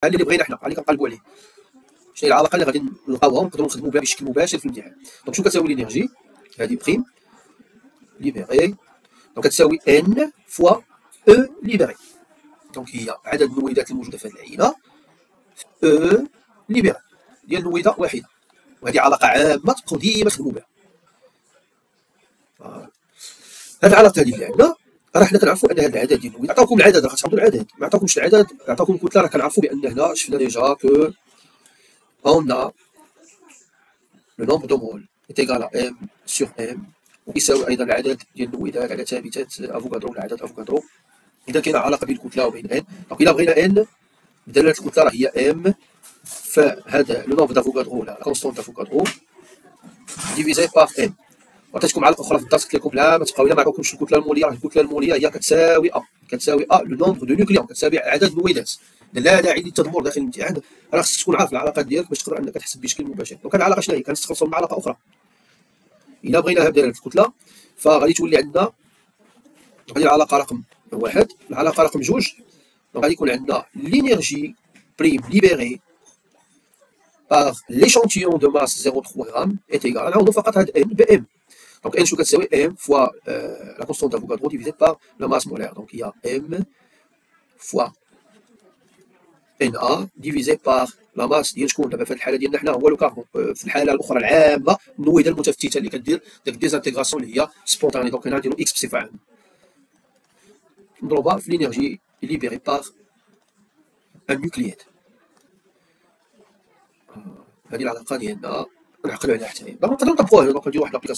اللي بغينا حنا، اللي كنقلبوا عليه. شنو هي العلاقه اللي غادي نلقاوها ونقدروا نخدموا بها بشكل مباشر في الامتحان؟ دونك شنو كتساوي لينيرجي؟ هذه بريم ليبيري، دونك كتساوي ان فوا او ليبيري. دونك هي عدد النويدات الموجوده في هذه العينه او ليبيري ديال نويده واحده، وهذه علاقه عامه تبقاو ديما تخدموا بها. هذه العلاقه اللي عندنا راه حنا كنعرفوا ان هذا العدد ديال النويد، عطاوكم العدد راه غتعرفوا العدد، ما عطاوكمش العدد عطاوكم الكتله، راه كنعرفوا بان هنا شفنا ديجا كو اون ا لو نومبر دو مول est égal à m sur m، ويساوي ايضا العدد ديال النويدات على ثابته افوكادرو ولا عدد افوكادرو. اذا كاينه علاقه بين الكتله وبين n. دونك الا بغينا n بدلاله الكتله راه هي m فهذا لو نومبر دافوكادرو ولا كونستونت دافوكادرو ديفيزي بار m. وعطيتكم علقه اخرى في الدرس قلت لكم لا ما تبقاو الا ما عطاوكمش الكتله الموليه، راه الكتله الموليه هي كتساوي لو نومبر دو نيوكليون، كتساوي عدد النويدات. لا داعي للتدمر داخل الامتحان، راه خصك تكون عارف العلاقات ديالك باش تقدر انك تحسب بشكل مباشر. دونك هذه العلاقه شنو هي؟ كنستخلصوا من علاقه اخرى. الا بغيناها بدلاله الكتله فغادي تولي عندنا هذه العلاقه رقم واحد. العلاقه رقم جوج غادي يكون عندنا لينيرجي بريم ليبيري par l'échantillon de masse 0,3 g est égal، نعوضوا فقط هاد n ب m. Donc n شنو كتساوي m fois la constante d'Avogadro divisée par la masse molaire. Donc il y a m fois Na divisé par la masse ديال شكون دابا في هاد الحاله ديالنا حنا هو لو كاربون. في الحاله الاخرى العامه النويده المتفتته اللي كدير داك ديزانتيغراسيون اللي هي سبونتاني. دونك هنا نديرو اكس بصفه عامه نضربها في لينيرجي ليبيري بار ان نوكليات. هذه العلاقه ديالنا نعقلوا عليها حتى هي، باغي نقدروا نطبقوها. دونك نديرو واحد لابليكاسيون